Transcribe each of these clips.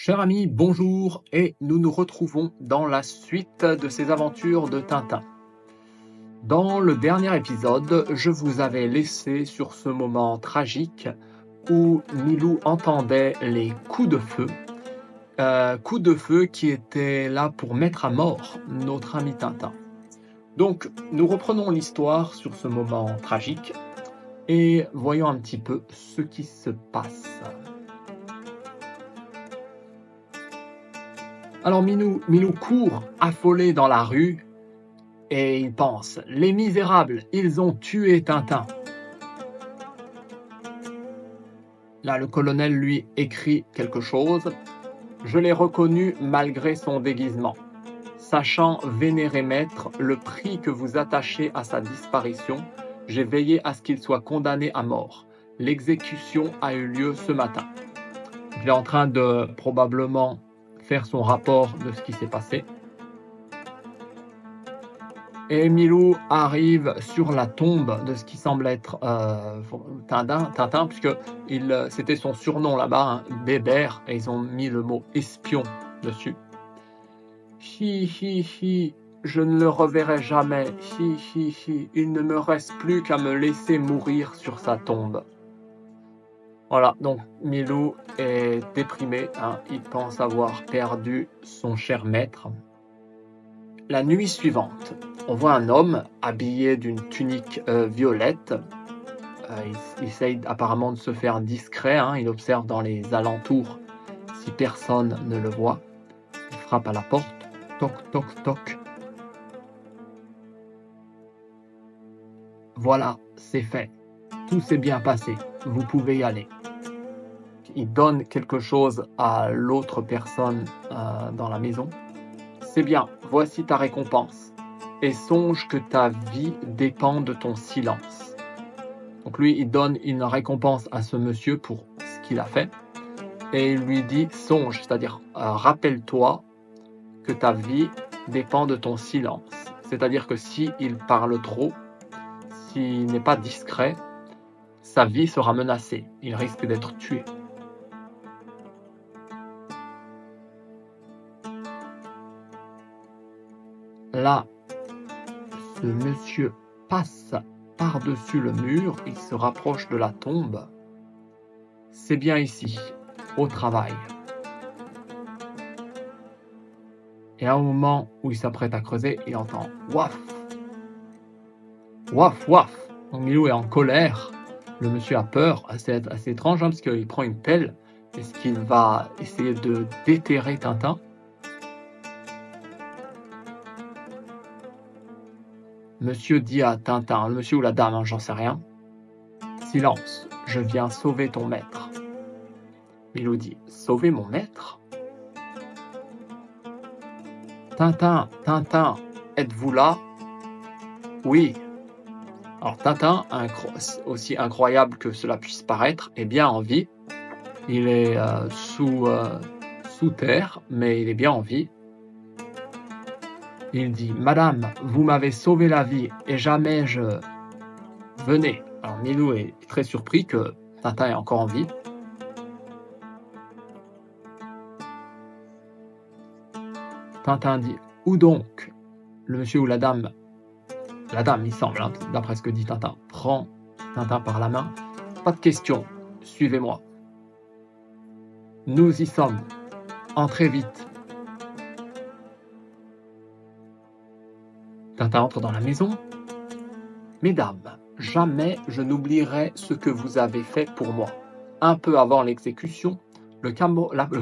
Cher ami, bonjour et nous nous retrouvons dans la suite de ces aventures de Tintin. Dans le dernier épisode, je vous avais laissé sur ce moment tragique où Milou entendait les coups de feu qui étaient là pour mettre à mort notre ami Tintin. Donc, nous reprenons l'histoire sur ce moment tragique et voyons un petit peu ce qui se passe. Alors Milou court affolé dans la rue et il pense: les misérables, ils ont tué Tintin. Là, le colonel lui écrit quelque chose. Je l'ai reconnu malgré son déguisement. Sachant vénérer maître le prix que vous attachez à sa disparition, j'ai veillé à ce qu'il soit condamné à mort. L'exécution a eu lieu ce matin. Il est en train de probablement faire son rapport de ce qui s'est passé. Et Milou arrive sur la tombe de ce qui semble être Tintin, puisque c'était son surnom là-bas, hein, Bébert, et ils ont mis le mot espion dessus. Hi hi hi, je ne le reverrai jamais. Hi hi hi, il ne me reste plus qu'à me laisser mourir sur sa tombe. Voilà, donc Milou est déprimé, hein, il pense avoir perdu son cher maître. La nuit suivante, on voit un homme habillé d'une tunique violette. Il essaye apparemment de se faire discret, hein, il observe dans les alentours si personne ne le voit. Il frappe à la porte, toc toc toc. Voilà, c'est fait. Tout s'est bien passé, vous pouvez y aller. Il donne quelque chose à l'autre personne dans la maison. C'est bien, voici ta récompense. Et songe que ta vie dépend de ton silence. Donc lui, il donne une récompense à ce monsieur pour ce qu'il a fait. Et il lui dit songe, c'est-à-dire rappelle-toi que ta vie dépend de ton silence. C'est-à-dire que s'il parle trop, s'il n'est pas discret, sa vie sera menacée. Il risque d'être tué. Là, ce monsieur passe par-dessus le mur, il se rapproche de la tombe. C'est bien ici, au travail. Et à un moment où il s'apprête à creuser, il entend waf, waf, waf. Donc Milou est en colère. Le monsieur a peur. C'est assez étrange, hein, parce qu'il prend une pelle. Est-ce qu'il va essayer de déterrer Tintin? Monsieur dit à Tintin, le monsieur ou la dame, hein, j'en sais rien. Silence, je viens sauver ton maître. Milou dit, sauver mon maître? Tintin, Tintin, êtes-vous là? Oui. Alors Tintin, aussi incroyable que cela puisse paraître, est bien en vie. Il est sous terre, mais il est bien en vie. Il dit, Madame, vous m'avez sauvé la vie et jamais je... Venez. Alors Milou est très surpris que Tintin est encore en vie. Tintin dit, où donc? Le monsieur ou la dame il semble, hein, d'après ce que dit Tintin, prend Tintin par la main. Pas de question, suivez-moi. Nous y sommes. Entrez vite. Tintin entre dans la maison. Mesdames, jamais je n'oublierai ce que vous avez fait pour moi. Un peu avant l'exécution, le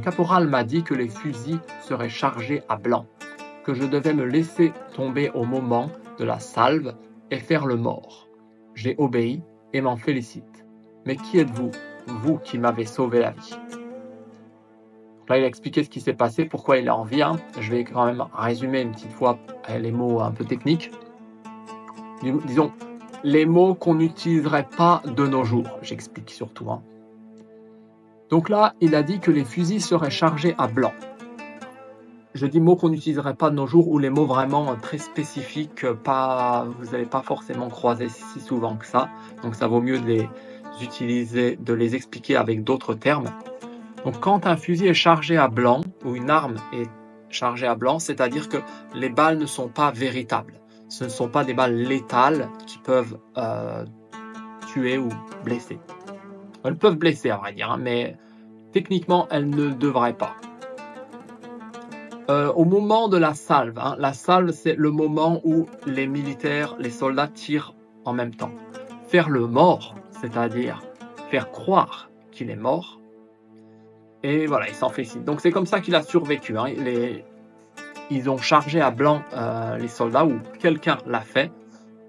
caporal m'a dit que les fusils seraient chargés à blanc, que je devais me laisser tomber au moment de la salve et faire le mort. J'ai obéi et m'en félicite. Mais qui êtes-vous, vous qui m'avez sauvé la vie? Là, il a expliqué ce qui s'est passé, pourquoi il est en vie. Hein. Je vais quand même résumer une petite fois les mots un peu techniques. Disons, les mots qu'on n'utiliserait pas de nos jours. J'explique surtout. Hein. Donc là, il a dit que les fusils seraient chargés à blanc. Je dis mots qu'on n'utiliserait pas de nos jours ou les mots vraiment très spécifiques, vous n'allez pas forcément croiser si souvent que ça. Donc ça vaut mieux de les utiliser, de les expliquer avec d'autres termes. Donc quand un fusil est chargé à blanc, ou une arme est chargée à blanc, c'est-à-dire que les balles ne sont pas véritables. Ce ne sont pas des balles létales qui peuvent tuer ou blesser. Elles peuvent blesser, à vrai dire, hein, mais techniquement, elles ne devraient pas. Au moment de la salve, hein, la salve, c'est le moment où les militaires, les soldats tirent en même temps. Faire le mort, c'est-à-dire faire croire qu'il est mort, et voilà, il s'en félicite. Donc c'est comme ça qu'il a survécu. Hein. Ils ont chargé à blanc les soldats, ou quelqu'un l'a fait,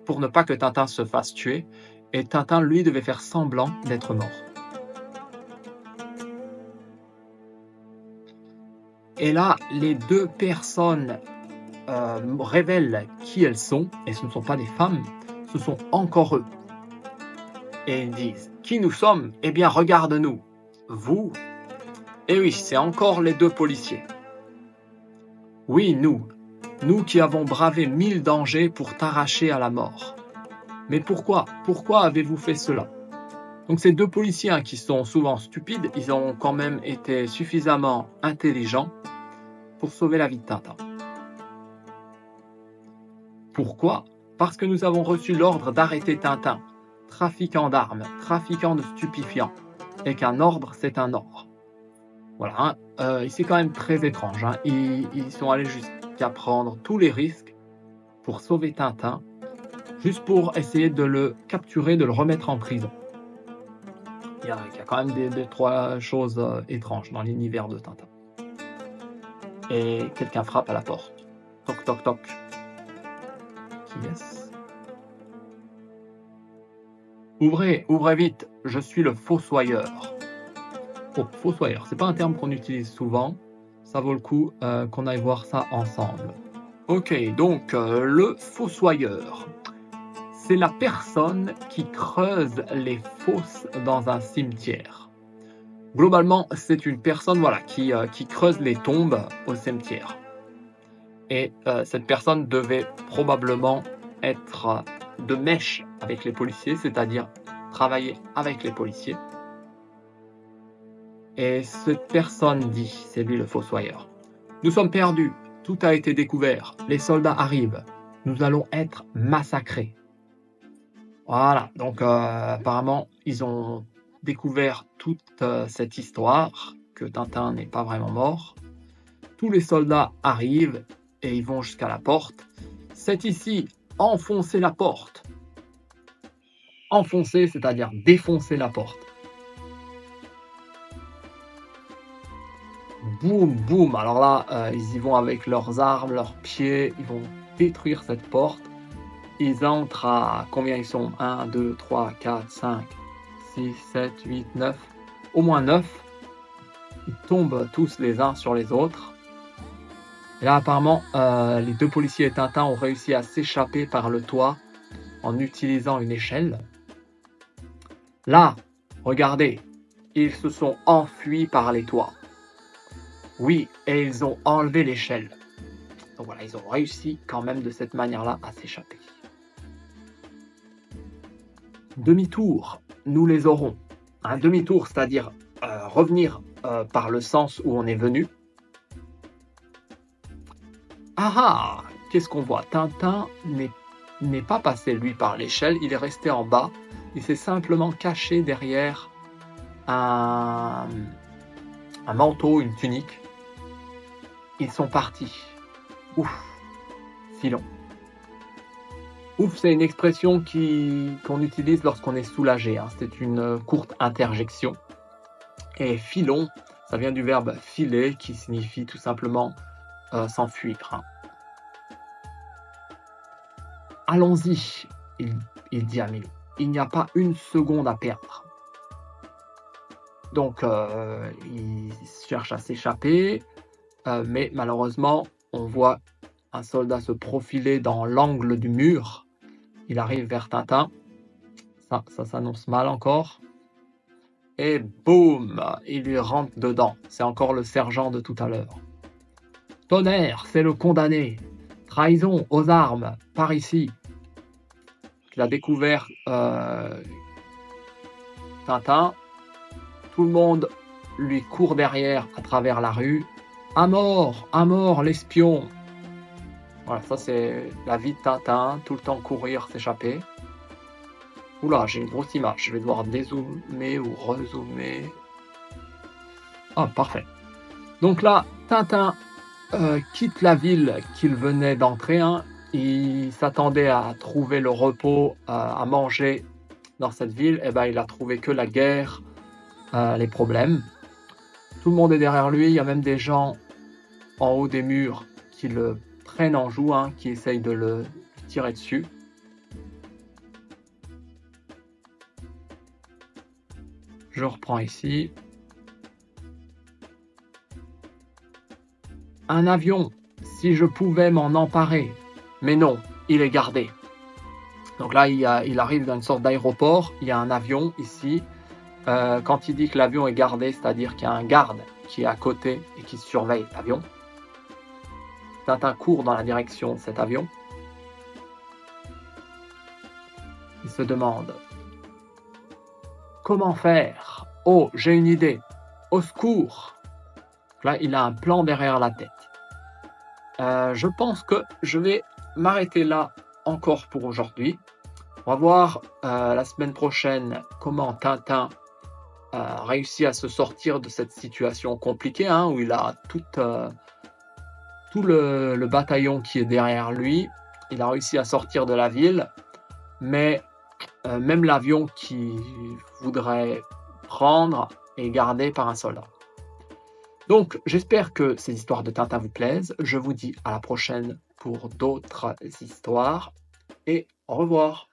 pour ne pas que Tintin se fasse tuer, et Tintin, lui, devait faire semblant d'être mort. Et là, les deux personnes révèlent qui elles sont, et ce ne sont pas des femmes, ce sont encore eux. Et ils disent, qui nous sommes? Eh bien, regarde-nous. Vous? Eh oui, c'est encore les deux policiers. Oui, nous qui avons bravé 1000 dangers pour t'arracher à la mort. Mais pourquoi? Pourquoi avez-vous fait cela? Donc ces deux policiers, hein, qui sont souvent stupides, ils ont quand même été suffisamment intelligents pour sauver la vie de Tintin. Pourquoi? Parce que nous avons reçu l'ordre d'arrêter Tintin, trafiquant d'armes, trafiquant de stupéfiants, et qu'un ordre, c'est un ordre. Voilà, hein. C'est quand même très étrange. Hein. Ils sont allés jusqu'à prendre tous les risques pour sauver Tintin, juste pour essayer de le capturer, de le remettre en prison. Il y a quand même des trois choses étranges dans l'univers de Tintin. Et quelqu'un frappe à la porte. Toc, toc, toc. Qui est-ce? Ouvrez, ouvrez vite, je suis le fossoyeur. Oh, fossoyeur, c'est pas un terme qu'on utilise souvent. Ça vaut le coup qu'on aille voir ça ensemble. Ok, donc le fossoyeur. C'est la personne qui creuse les fosses dans un cimetière. Globalement, c'est une personne, voilà, qui creuse les tombes au cimetière. Et cette personne devait probablement être de mèche avec les policiers, c'est-à-dire travailler avec les policiers. Et cette personne dit, c'est lui le fossoyeur, nous sommes perdus, tout a été découvert, les soldats arrivent, nous allons être massacrés. Voilà, donc apparemment, ils ont découvert toute cette histoire, que Tintin n'est pas vraiment mort. Tous les soldats arrivent et ils vont jusqu'à la porte. C'est ici, enfoncez la porte. Enfoncer, c'est-à-dire défoncer la porte. Boum, boum. Alors là, ils y vont avec leurs armes, leurs pieds. Ils vont détruire cette porte. Ils entrent à combien ils sont? 1, 2, 3, 4, 5, 6, 7, 8, 9. Au moins 9. Ils tombent tous les uns sur les autres. Et là, apparemment, les deux policiers et Tintin ont réussi à s'échapper par le toit en utilisant une échelle. Là, regardez, ils se sont enfuis par les toits. Oui, et ils ont enlevé l'échelle. Donc voilà, ils ont réussi quand même de cette manière-là à s'échapper. Demi-tour, nous les aurons. Un demi-tour, c'est-à-dire revenir par le sens où on est venu. Ah ah, qu'est-ce qu'on voit? Tintin n'est pas passé, lui, par l'échelle, il est resté en bas. Il s'est simplement caché derrière un manteau, une tunique. Ils sont partis. Ouf, filon. Ouf, c'est une expression qu'on utilise lorsqu'on est soulagé. Hein. C'est une courte interjection. Et filon, ça vient du verbe filer, qui signifie tout simplement s'enfuir. Hein. Allons-y, il dit à Milou. Il n'y a pas une seconde à perdre. Donc, il cherche à s'échapper, mais malheureusement, on voit un soldat se profiler dans l'angle du mur. Il arrive vers Tintin. Ça s'annonce mal encore. Et boum, il lui rentre dedans. C'est encore le sergent de tout à l'heure. Tonnerre, c'est le condamné. Trahison aux armes, par ici. Il a découvert Tintin. Tout le monde lui court derrière à travers la rue. À mort l'espion! Voilà, ça c'est la vie de Tintin, tout le temps courir, s'échapper. Oula, j'ai une grosse image, je vais devoir dézoomer ou rezoomer. Ah, parfait. Donc là, Tintin quitte la ville qu'il venait d'entrer, hein. Il s'attendait à trouver le repos, à manger dans cette ville, et ben, il a trouvé que la guerre, les problèmes. Tout le monde est derrière lui, il y a même des gens en haut des murs qui le prennent en joue, hein, qui essayent de le tirer dessus. Je reprends ici. Un avion, si je pouvais m'en emparer, mais non, il est gardé. Donc là, il arrive dans une sorte d'aéroport, il y a un avion ici. Quand il dit que l'avion est gardé, c'est-à-dire qu'il y a un garde qui est à côté et qui surveille l'avion. Tintin court dans la direction de cet avion. Il se demande: comment faire? Oh, j'ai une idée. Au secours! Là, il a un plan derrière la tête. Je pense que je vais m'arrêter là encore pour aujourd'hui. On va voir la semaine prochaine comment Tintin réussit à se sortir de cette situation compliquée, hein, où il a tout le bataillon qui est derrière lui. Il a réussi à sortir de la ville, mais même l'avion qu'il voudrait prendre est gardé par un soldat. Donc, j'espère que ces histoires de Tintin vous plaisent. Je vous dis à la prochaine pour d'autres histoires et au revoir.